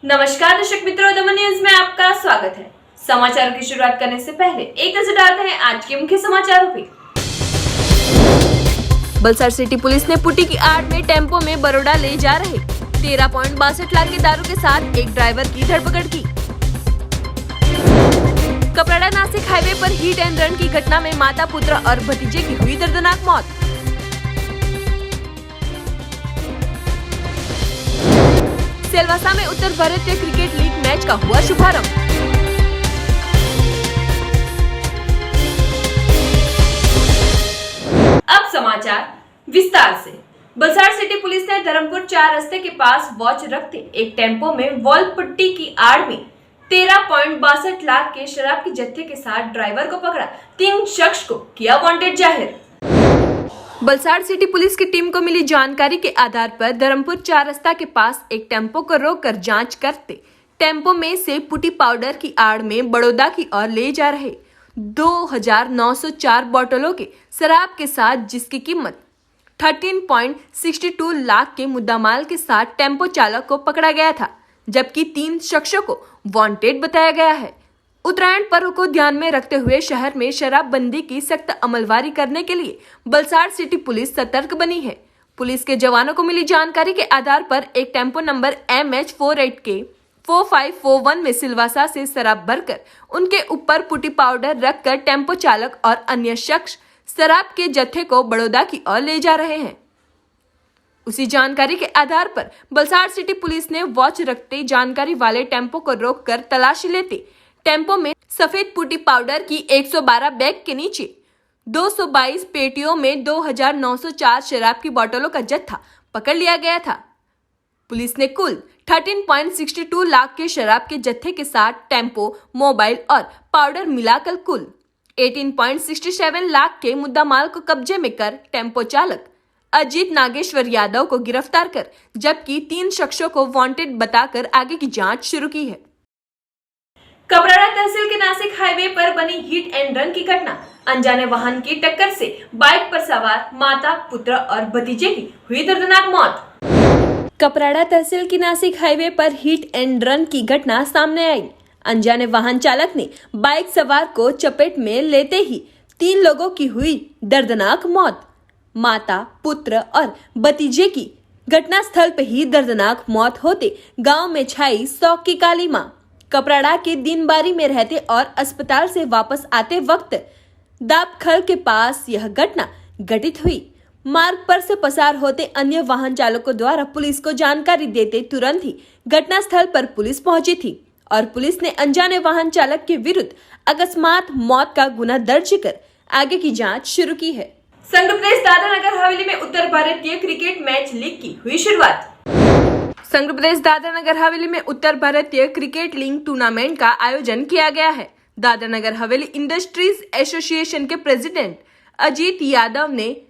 नमस्कार दर्शक मित्रों, दमन न्यूज में आपका स्वागत है। समाचारों की शुरुआत करने से पहले एक नजर डालते हैं आज के मुख्य समाचारों पे। बलसाड़ सिटी पुलिस ने पुटी की आड़ में टेम्पो में बड़ौदा ले जा रहे 13.62 लाख के दारू के साथ एक ड्राइवर की धरपकड़ की। कपराड़ा नासिक हाईवे पर हिट एंड रन की घटना में माता पुत्र और भतीजे की हुई दर्दनाक मौत। सिलवासा में उत्तर भारतीय क्रिकेट लीग मैच का हुआ शुभारंभ। अब समाचार विस्तार से। बलसाड़ सिटी पुलिस ने धर्मपुर 4 रास्ते के पास वॉच रखते एक टेम्पो में वॉल पट्टी की आड़ में 13.62 लाख के शराब के जत्थे के साथ ड्राइवर को पकड़ा। 3 शख्स को किया वांटेड जाहिर। बलसाड़ सिटी पुलिस की टीम को मिली जानकारी के आधार पर धर्मपुर 4 रास्ता के पास एक टेम्पो को रोककर जांच करते टेम्पो में से पुटी पाउडर की आड़ में बड़ौदा की ओर ले जा रहे 2,904 बोतलों के शराब के साथ, जिसकी कीमत 13.62 लाख के मुद्दामाल के साथ टेम्पो चालक को पकड़ा गया था, जबकि 3 शख्सों को वांटेड बताया गया है। उत्तरायण पर्व को ध्यान में रखते हुए शहर में शराबबंदी की सख्त अमलवारी करने के लिए बलसाड़ सिटी पुलिस सतर्क बनी है। पुलिस के जवानों को मिली जानकारी के आधार पर एक टेम्पो नंबर MH48K4541 में सिलवासा से शराब भरकर उनके ऊपर पुटी पाउडर रखकर टेम्पो चालक और अन्य शख्स शराब के जत्थे को बड़ौदा की ओर ले जा रहे हैं। उसी जानकारी के आधार पर बलसाड़ सिटी पुलिस ने वॉच रखते जानकारी वाले टेम्पो को रोककर तलाशी लेते टेम्पो में सफेद पुटी पाउडर की 112 बैग के नीचे 222 पेटियों में 2,904 शराब की बोतलों का जत्था पकड़ लिया गया था। पुलिस ने कुल 13.62 लाख के शराब के जत्थे के साथ टेम्पो, मोबाइल और पाउडर मिलाकर कुल 18.67 लाख के मुद्दामाल को कब्जे में कर टेम्पो चालक अजीत नागेश्वर यादव को गिरफ्तार कर जबकि 3 शख्सों को वांटेड बताकर आगे की जांच शुरू की है। कपराड़ा तहसील के नासिक हाईवे पर बनी हिट एंड रन की घटना। अनजाने वाहन की टक्कर से बाइक पर सवार माता, पुत्र और भतीजे की हुई दर्दनाक मौत। कपराड़ा तहसील की नासिक हाईवे पर हिट एंड रन की घटना सामने आई। अनजाने वाहन चालक ने बाइक सवार को चपेट में लेते ही 3 लोगों की हुई दर्दनाक मौत। माता, पुत्र और भतीजे की घटनास्थल पर ही दर्दनाक मौत होते गांव में छाई शौक की काली मां। कपराड़ा के दिनबारी में रहते और अस्पताल से वापस आते वक्त दापखल के पास यह घटना घटित हुई। मार्ग पर से पसार होते अन्य वाहन चालकों द्वारा पुलिस को जानकारी देते तुरंत ही घटनास्थल पर पुलिस पहुंची थी और पुलिस ने अनजाने वाहन चालक के विरुद्ध अकस्मात मौत का गुना दर्ज कर आगे की जांच शुरू की है। संघ प्रदेश दादरा नगर हवेली में उत्तर भारतीय क्रिकेट मैच लीग की हुई शुरुआत। संघ प्रदेश दादरा नगर हवेली में उत्तर भारतीय क्रिकेट लीग टूर्नामेंट का आयोजन किया गया है। दादरा नगर हवेली इंडस्ट्रीज एसोसिएशन के प्रेसिडेंट अजीत यादव ने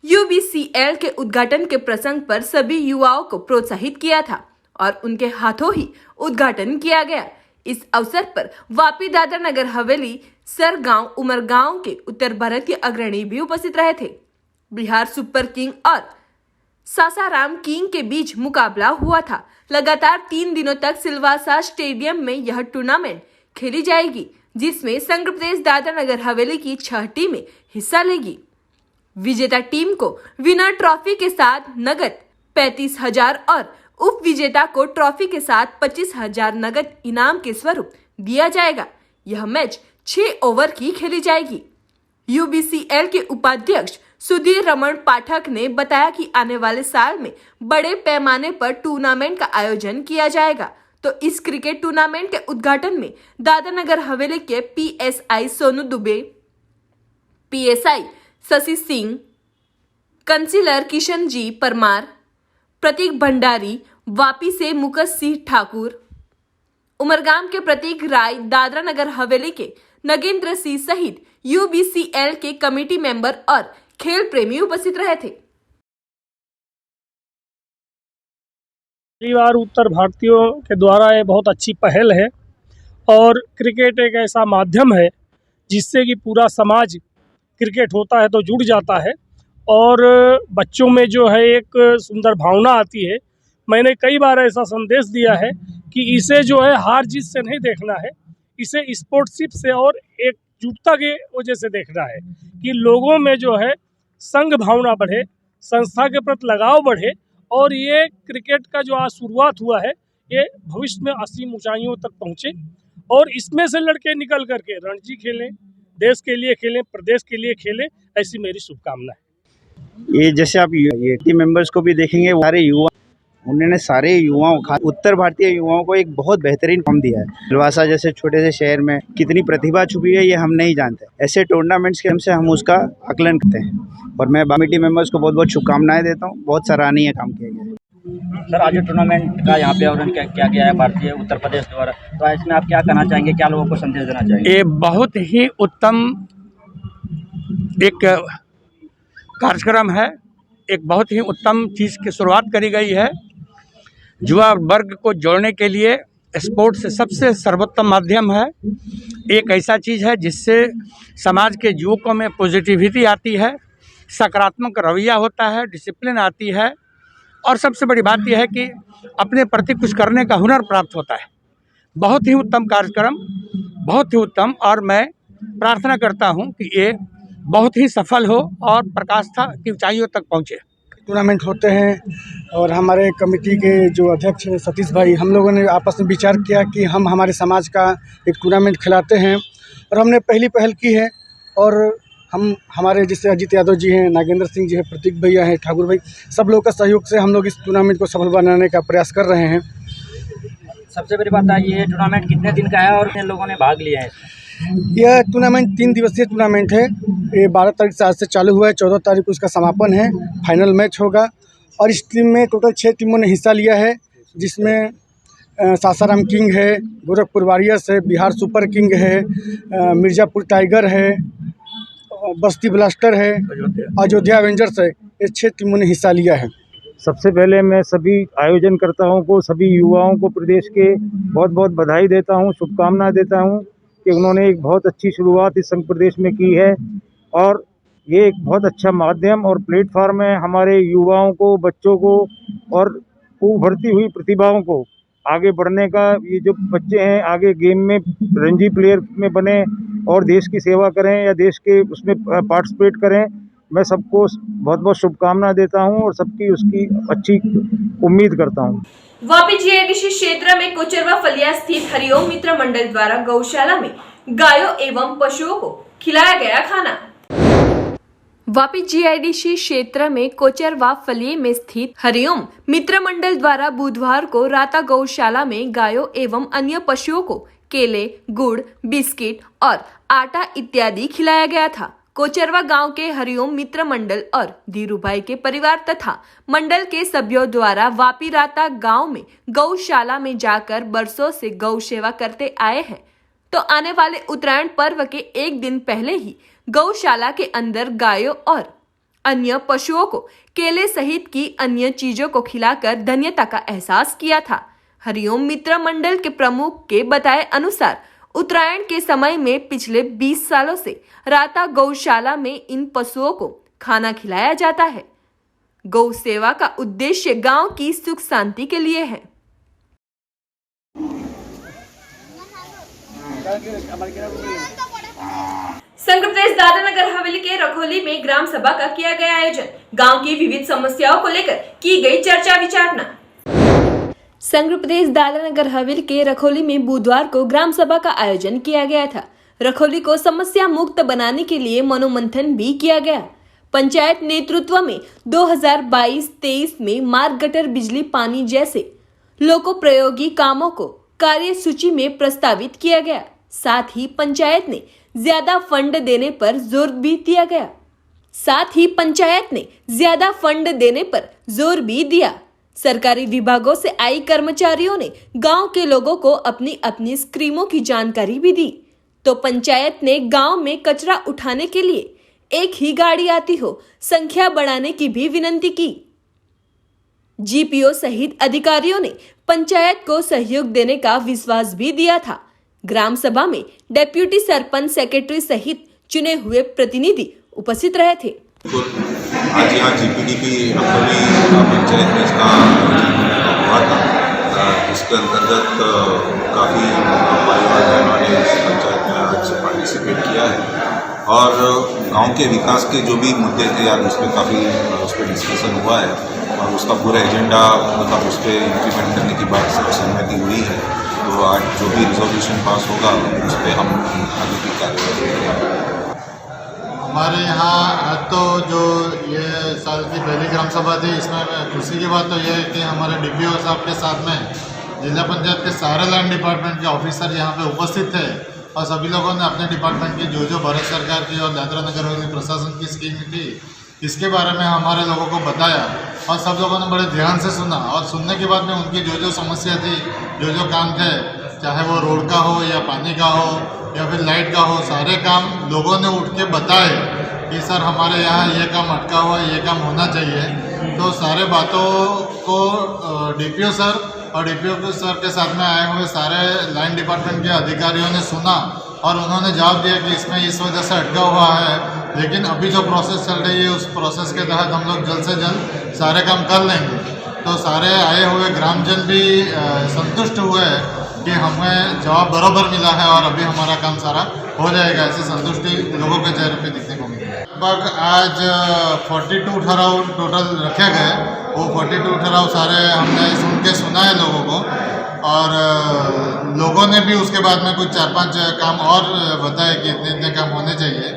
UBCL के उद्घाटन के प्रसंग पर सभी युवाओं को प्रोत्साहित किया था और उनके हाथों ही उद्घाटन किया गया। इस अवसर पर वापी दादरा नगर हवेली सरगांव उमरगांव के उत्तर भारतीय अग्रणी भी उपस्थित रहे थे। बिहार सुपर किंग और सासाराम किंग के बीच मुकाबला हुआ था। लगातार 3 दिनों तक सिलवासा स्टेडियम में यह टूर्नामेंट खेली जाएगी, जिसमें संघ प्रदेश दादरा नगर हवेली की 6 टीमें हिस्सा लेगी। विजेता टीम को विनर ट्रॉफी के साथ नगद 35,000 और उप विजेता को ट्रॉफी के साथ 25,000 नगद इनाम के स्वरूप दिया जाएगा। यह मैच 6 ओवर की खेली जाएगी। UBCL के उपाध्यक्ष सुधीर रमन पाठक ने बताया कि आने वाले साल में बड़े पैमाने पर टूर्नामेंट का आयोजन किया जाएगा। तो इस क्रिकेट टूर्नामेंट के उद्घाटन में दादरा नगर हवेली के PSI Sonu Dubey, PSI Shashi Singh, councillor Kishan ji Parmar, Prateek Bhandari, Vapi से मुकेश सिंह ठाकुर, उमरगाम के प्रतीक राय, दादरा नगर हवेली के नगेंद्र सिंह सहित UBCL के कमेटी मेंबर और खेल प्रेमी उपस्थित रहे थे। पहली बार उत्तर भारतीयों के द्वारा ये बहुत अच्छी पहल है और क्रिकेट एक ऐसा माध्यम है जिससे कि पूरा समाज क्रिकेट होता है तो जुड़ जाता है और बच्चों में जो है एक सुंदर भावना आती है। मैंने कई बार ऐसा संदेश दिया है कि इसे जो है हार जीत से नहीं देखना है, इसे स्पोर्ट्सशिप से और एकजुटता के वजह से देखना है कि लोगों में जो है संघ भावना बढ़े, संस्था के प्रति लगाव बढ़े और ये क्रिकेट का जो आज शुरुआत हुआ है ये भविष्य में असीम ऊंचाइयों तक पहुँचे और इसमें से लड़के निकल करके रणजी खेलें, देश के लिए खेलें, प्रदेश के लिए खेलें, ऐसी मेरी शुभकामना है। ये जैसे आप ये टीम मेंबर्स को भी देखेंगे, सारे युवा, उन्होंने सारे युवाओं, उत्तर भारतीय युवाओं को एक बहुत बेहतरीन फॉर्म दिया है। सिलवासा जैसे छोटे से शहर में कितनी प्रतिभा छुपी है ये हम नहीं जानते। ऐसे टूर्नामेंट्स के हमसे हम उसका आकलन करते हैं और मैं कमेटी मेंबर्स को बहुत बहुत शुभकामनाएं देता हूँ। बहुत सराहनीय काम किया गया है। सर, आज टूर्नामेंट का यहाँ पे आयोजन किया गया है भारतीय उत्तर प्रदेश द्वारा, तो इसमें आप क्या कहना चाहेंगे, क्या लोगों को संदेश देना चाहेंगे? ये बहुत ही उत्तम एक कार्यक्रम है, एक बहुत ही उत्तम चीज़ की शुरुआत करी गई है। युवा वर्ग को जोड़ने के लिए स्पोर्ट्स सबसे सर्वोत्तम माध्यम है। एक ऐसा चीज़ है जिससे समाज के युवकों में पॉजिटिविटी आती है, सकारात्मक रवैया होता है, डिसिप्लिन आती है और सबसे बड़ी बात यह है कि अपने प्रति कुछ करने का हुनर प्राप्त होता है। बहुत ही उत्तम कार्यक्रम, बहुत ही उत्तम, और मैं प्रार्थना करता हूं कि ये बहुत ही सफल हो और प्रकाष्ठा की ऊंचाइयों तक पहुंचे। टूर्नामेंट होते हैं और हमारे कमेटी के जो अध्यक्ष हैं सतीश भाई, हम लोगों ने आपस में विचार किया कि हम हमारे समाज का एक टूर्नामेंट खिलाते हैं और हमने पहली पहल की है और हम हमारे जैसे अजीत यादव जी हैं, नागेंद्र सिंह जी हैं, प्रतीक भैया हैं, ठाकुर भाई, सब लोग का सहयोग से हम लोग इस टूर्नामेंट को सफल बनाने का प्रयास कर रहे हैं। सबसे बड़ी बात है, ये टूर्नामेंट कितने दिन का है और कितने लोगों ने भाग लिया है इसमें? यह टूर्नामेंट 3 दिवसीय टूर्नामेंट है। ये 12 तारीख से आज से चालू हुआ है, 14 तारीख को इसका समापन है, फाइनल मैच होगा और इस टीम में टोटल 6 टीमों ने हिस्सा लिया है, जिसमें सासाराम किंग है, गोरखपुर वॉरियर्स है, बिहार सुपर किंग है, मिर्ज़ापुर टाइगर है, बस्ती ब्लास्टर है, अयोध्या एवेंजर्स है। ये 6 टीमों ने हिस्सा लिया है। सबसे पहले मैं सभी आयोजनकर्ताओं को, सभी युवाओं को प्रदेश के बहुत बहुत बधाई देता हूं, शुभकामनाएं देता हूं कि उन्होंने एक बहुत अच्छी शुरुआत इस संघ प्रदेश में की है और ये एक बहुत अच्छा माध्यम और प्लेटफॉर्म है हमारे युवाओं को, बच्चों को और उभरती हुई प्रतिभाओं को आगे बढ़ने का। ये जो बच्चे हैं आगे गेम में रणजी प्लेयर में बने और देश की सेवा करें या देश के उसमें पार्टिसिपेट करें। मैं सबको बहुत बहुत शुभकामनाएं देता हूं और सबकी उसकी अच्छी उम्मीद करता हूं। वापी जीआईडीसी क्षेत्र में कोचरवा फलिया स्थित हरिओम मित्र मंडल द्वारा गौशाला में गायों एवं पशुओं को खिलाया गया खाना। वापी जीआईडीसी क्षेत्र में कोचरवा फलिये में स्थित हरिओम मित्र मंडल द्वारा बुधवार को राता गौशाला में गायों एवं अन्य पशुओं को केले, गुड़, बिस्किट और आटा इत्यादि खिलाया गया था। कोचरवा गांव के हरिओम मित्र मंडल और धीरूभाई के परिवार तथा मंडल के सभ्यों द्वारा वापी राता गांव में गौशाला में जाकर बरसों से गौ सेवा करते आए हैं, तो आने वाले उत्तरायण पर्व के एक दिन पहले ही गौशाला के अंदर गायों और अन्य पशुओं को केले सहित की अन्य चीजों को खिलाकर धन्यता का एहसास किया था। हरिओम मित्र मंडल के प्रमुख के बताए अनुसार उत्तरायण के समय में पिछले 20 सालों से राता गौशाला में इन पशुओं को खाना खिलाया जाता है। गौ सेवा का उद्देश्य गांव की सुख शांति के लिए है। संघ प्रदेश दादरा नगर हवेली के रखोली में ग्राम सभा का किया गया आयोजन। गांव की विविध समस्याओं को लेकर की गई चर्चा विचारणा। संघ प्रदेश दादरा नगर हवेली के रखोली में बुधवार को ग्राम सभा का आयोजन किया गया था। रखोली को समस्या मुक्त बनाने के लिए मनोमंथन भी किया गया। पंचायत नेतृत्व में 2022-23 में मार्ग, गटर, बिजली, पानी जैसे लोकोपयोगी कामों को कार्य सूची में प्रस्तावित किया गया। साथ ही पंचायत ने ज्यादा फंड देने पर जोर भी दिया। सरकारी विभागों से आई कर्मचारियों ने गांव के लोगों को अपनी अपनी स्कीमों की जानकारी भी दी। तो पंचायत ने गांव में कचरा उठाने के लिए एक ही गाड़ी आती हो, संख्या बढ़ाने की भी विनती की। जीपीओ सहित अधिकारियों ने पंचायत को सहयोग देने का विश्वास भी दिया था। ग्राम सभा में डेप्यूटी सरपंच, सेक्रेटरी सहित चुने हुए प्रतिनिधि उपस्थित रहे थे। आज यहाँ जीपीडीपी रखोली पंचायत में इसका हुआ था। इसके उसके अंतर्गत काफ़ी परिवार बहनों ने इस पंचायत में आज पार्टिसिपेट किया है और गांव के विकास के जो भी मुद्दे थे आज उस पर डिस्कशन हुआ है और उसका पूरा एजेंडा मतलब उस पर इम्प्लीमेंट करने की बात सब सहमति हुई है। तो आज जो भी रिजोल्यूशन पास होगा उस पर हम आगे की कार्रवाई करेंगे। हमारे यहाँ आज तो जो ये साल की पहली ग्राम सभा थी, इसमें खुशी की बात तो ये है कि हमारे DPO साहब के साथ में जिला पंचायत के सारे लैंड डिपार्टमेंट के ऑफिसर यहाँ पे उपस्थित थे और सभी लोगों ने अपने डिपार्टमेंट की जो भारत सरकार की और दादरा नगर हवेली प्रशासन की स्कीम थी इसके बारे में हमारे लोगों को बताया और सब लोगों ने बड़े ध्यान से सुना और सुनने के बाद में उनकी जो समस्या थी, जो काम थे, चाहे वो रोड का हो या पानी का हो या फिर लाइट का हो, सारे काम लोगों ने उठ के बताए कि सर हमारे यहाँ ये काम अटका हुआ है, ये काम होना चाहिए। तो सारे बातों को DPO सर और DPO सर के साथ में आए हुए सारे लाइन डिपार्टमेंट के अधिकारियों ने सुना और उन्होंने जवाब दिया कि इसमें इस वजह से अटका हुआ है, लेकिन अभी जो प्रोसेस चल रही है उस प्रोसेस के तहत हम लोग जल्द से जल्द सारे काम कर लेंगे। तो सारे आए हुए ग्रामजन भी संतुष्ट हुए कि हमें जवाब बराबर मिला है और अभी हमारा काम सारा हो जाएगा, ऐसी संतुष्टि लोगों के चेहरे पे दिखने को मिली है। लगभग आज 42 ठहराव टोटल रखे गए, वो 42 ठहराव सारे हमने सुना है लोगों को और लोगों ने भी उसके बाद में कुछ 4-5 काम और बताए कि इतने काम होने चाहिए,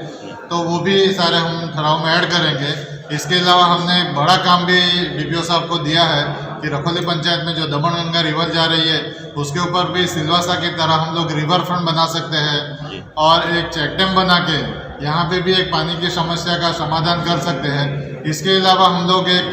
तो वो भी सारे हम ठहराव में ऐड करेंगे। इसके अलावा हमने एक बड़ा काम भी DPO साहब को दिया है कि रखोली पंचायत में जो दमनगंगा रिवर जा रही है उसके ऊपर भी सिलवासा की तरह हम लोग रिवर फ्रंट बना सकते हैं और एक चेक डैम बना के यहाँ पे भी एक पानी की समस्या का समाधान कर सकते हैं। इसके अलावा हम लोग एक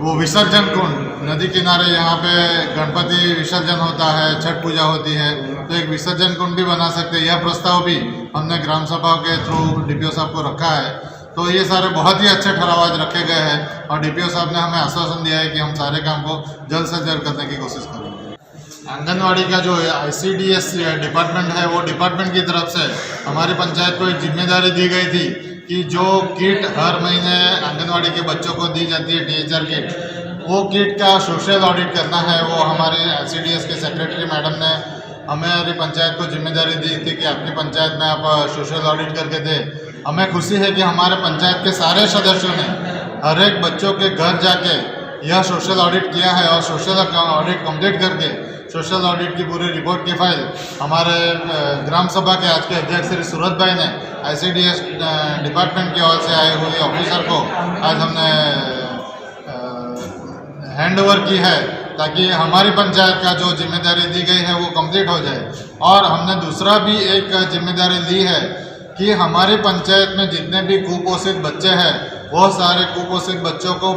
वो विसर्जन कुंड नदी किनारे यहाँ पे गणपति विसर्जन होता है, छठ पूजा होती है, तो एक विसर्जन कुंड भी बना सकते हैं। यह प्रस्ताव भी हमने ग्राम सभा के थ्रू DPO साहब को रखा है। तो ये सारे बहुत ही अच्छे ठहराव आज रखे गए हैं और DPO साहब ने हमें आश्वासन दिया है कि हम सारे काम को जल्द से जल्द करने की कोशिश करेंगे। आंगनवाड़ी का जो ICDS डिपार्टमेंट है वो डिपार्टमेंट की तरफ से हमारी पंचायत को एक जिम्मेदारी दी गई थी कि जो किट हर महीने आंगनवाड़ी के बच्चों को दी जाती है THR किट, वो किट का सोशल ऑडिट करना है। वो हमारे ICDS के सेक्रेटरी मैडम ने हमारी पंचायत को जिम्मेदारी दी थी कि आपकी पंचायत में आप सोशल ऑडिट करके दे। हमें खुशी है कि हमारे पंचायत के सारे सदस्यों ने हर एक बच्चों के घर जाके यह सोशल ऑडिट किया है और सोशल ऑडिट कंप्लीट करके सोशल ऑडिट की पूरी रिपोर्ट की फाइल हमारे ग्राम सभा के आज के अध्यक्ष श्री सूरत भाई ने ICDS डिपार्टमेंट की ओर से आए हुए ऑफिसर को आज हमने हैंड ओवर की है ताकि हमारी पंचायत का जो जिम्मेदारी दी गई है वो कंप्लीट हो जाए। और हमने दूसरा भी एक जिम्मेदारी ली है कि हमारी पंचायत में जितने भी कुपोषित बच्चे हैं वो सारे कुपोषित बच्चों को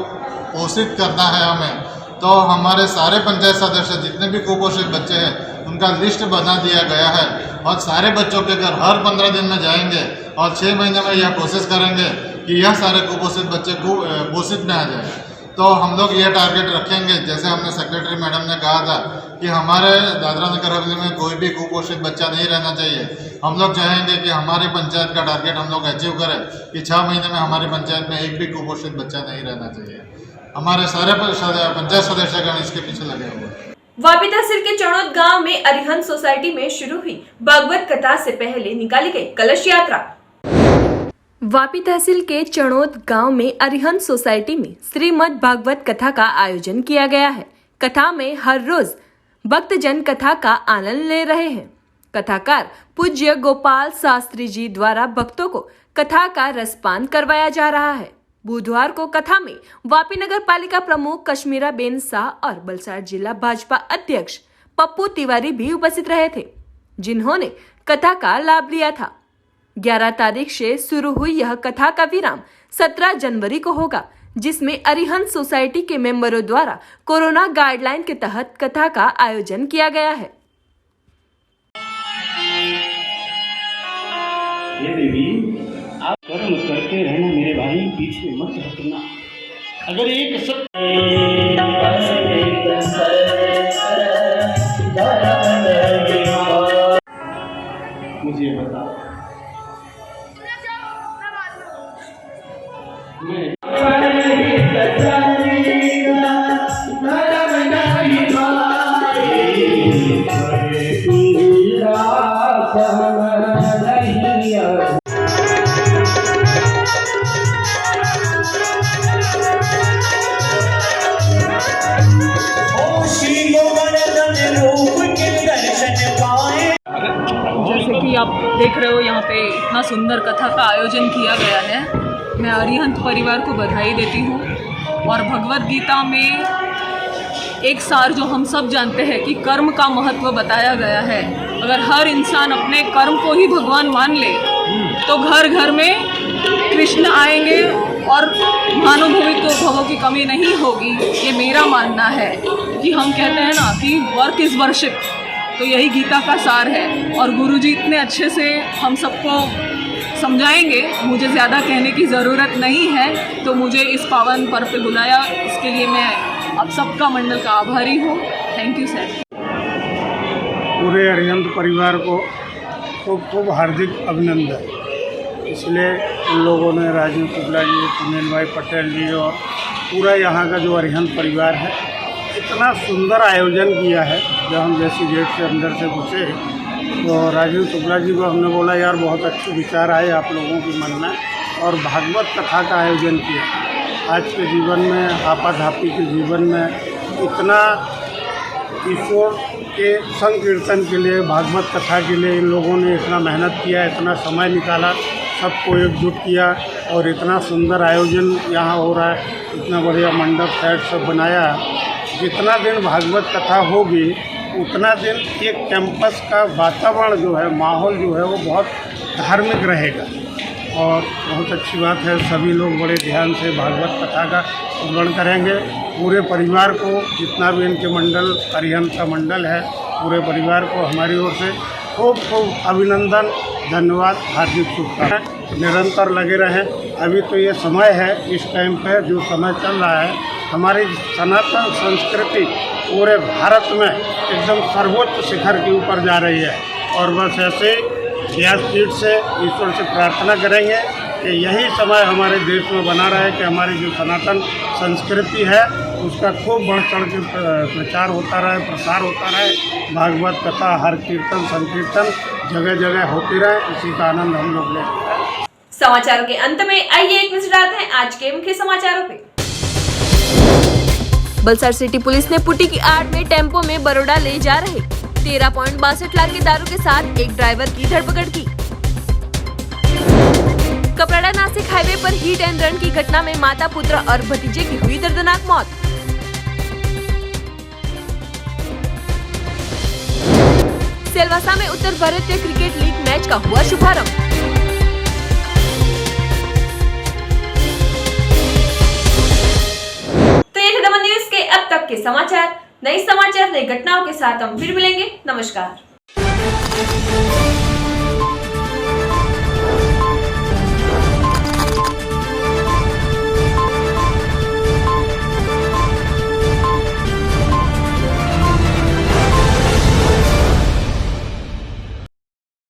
पोषित करना है हमें। तो हमारे सारे पंचायत सदस्य जितने भी कुपोषित बच्चे हैं उनका लिस्ट बना दिया गया है और सारे बच्चों के घर हर 15 दिन में जाएंगे और 6 महीने में यह कोशिश करेंगे कि यह सारे कुपोषित बच्चे पोषित में आ जाए। तो हम लोग ये टारगेट रखेंगे, जैसे हमने सेक्रेटरी मैडम ने कहा था कि हमारे दादरा नगर हवेली में कोई भी कुपोषित बच्चा नहीं रहना चाहिए। हम लोग चाहेंगे कि हमारी पंचायत का टारगेट हम लोग अचीव करें कि 6 महीने में हमारी पंचायत में एक भी कुपोषित बच्चा नहीं रहना चाहिए। हमारे सारे पंचायत सदस्यगण इसके पीछे लगे हुए हैं। वापी तहसील के चणोद गांव में अरिहंत सोसाइटी में शुरू हुई भागवत कथा से पहले निकाली गई कलश यात्रा। वापी तहसील के चणोद गांव में अरिहंत सोसाइटी में श्रीमद् भागवत कथा का आयोजन किया गया है। कथा में हर रोज भक्तजन कथा का आनंद ले रहे हैं। कथाकार पूज्य गोपाल शास्त्री जी द्वारा भक्तों को कथा का रसपान करवाया जा रहा है। बुधवार को कथा में वापी नगर पालिका प्रमुख कश्मीरा बेन शाह और बलसाड़ जिला भाजपा अध्यक्ष पप्पू तिवारी भी उपस्थित रहे थे, जिन्होंने कथा का लाभ लिया था। 11 तारीख से शुरू हुई यह कथा का विराम 17 जनवरी को होगा, जिसमें अरिहंत सोसाइटी के मेंबरों द्वारा कोरोना गाइडलाइन के तहत कथा का आयोजन किया गया है। ये देवी, आप कर्म करते रहना मेरे भाई, पीछे मत हटना। अगर एक मुझे बता, मैं देख रहे हो यहाँ पे इतना सुंदर कथा का आयोजन किया गया है। मैं अरिहंत परिवार को बधाई देती हूँ। और भगवत गीता में एक सार जो हम सब जानते हैं कि कर्म का महत्व बताया गया है। अगर हर इंसान अपने कर्म को ही भगवान मान ले तो घर घर में कृष्ण आएंगे और महानुभूति तो भवों की कमी नहीं होगी। ये मेरा मानना है कि हम कहते हैं ना कि वर्क इज़ वर्शिप, तो यही गीता का सार है। और गुरुजी इतने अच्छे से हम सबको समझाएंगे, मुझे ज़्यादा कहने की ज़रूरत नहीं है। तो मुझे इस पावन पर्व पे बुलाया, इसके लिए मैं आप सबका मंडल का आभारी हूँ। Thank you sir. पूरे अरिहंत परिवार को खूब खूब हार्दिक अभिनंदन। इसलिए उन लोगों ने राजीव शुक्ला जी, सुनील भाई पटेल जी और पूरा यहाँ का जो अरिहंत परिवार है इतना सुंदर आयोजन किया है। जब हम जैसी गेट से अंदर से घुसे तो राजीव शुक्ला जी को हमने बोला यार बहुत अच्छे विचार आए आप लोगों के मन में, और भागवत कथा का आयोजन किया। आज के जीवन में, आपाधापी के जीवन में इतना ईश्वर के संकीर्तन के लिए, भागवत कथा के लिए इन लोगों ने इतना मेहनत किया, इतना समय निकाला, सबको एकजुट किया और इतना सुंदर आयोजन यहाँ हो रहा है। इतना बढ़िया मंडप सेट सब बनाया। जितना दिन भागवत कथा होगी उतना दिन एक कैंपस का वातावरण जो है, माहौल जो है वो बहुत धार्मिक रहेगा। और बहुत अच्छी बात है, सभी लोग बड़े ध्यान से भागवत कथा का श्रवण करेंगे। पूरे परिवार को, जितना भी इनके मंडल, अरिहंत का मंडल है, पूरे परिवार को हमारी ओर से खूब खूब अभिनंदन, धन्यवाद, हार्दिक शुभकामनाएं। निरंतर लगे रहें। अभी तो ये समय है, इस टाइम पे जो समय चल रहा है, हमारी सनातन संस्कृति पूरे भारत में एकदम सर्वोच्च शिखर के ऊपर जा रही है। और बस ऐसे व्यासपीठ से ईश्वर से प्रार्थना करेंगे कि यही समय हमारे देश में बना रहे, कि हमारी जो सनातन संस्कृति है उसका खूब बढ़ चढ़ के प्रचार होता रहे, प्रसार होता रहे। भागवत कथा, हर कीर्तन संकीर्तन जगह जगह होती रहे, इसी का आनंद हम लोग लेते हैं। समाचारों के अंत में आइए एक नजर डालते हैं आज के मुख्य समाचारों पे। बलसाड़ सिटी पुलिस ने पुटी की आड़ में टेम्पो में बड़ौदा ले जा रहे 13.62 लाख के दारू के साथ एक ड्राइवर की धरपकड़ की। कपराड़ा नासिक हाईवे पर हिट एंड रन की घटना में माता, पुत्र और भतीजे की हुई दर्दनाक मौत। सिलवासा में उत्तर भारतीय क्रिकेट लीग मैच का हुआ शुभारंभ। तो ये थे दमन न्यूज के अब तक के समाचार। नए समाचार, नई घटनाओं के साथ हम फिर मिलेंगे। नमस्कार।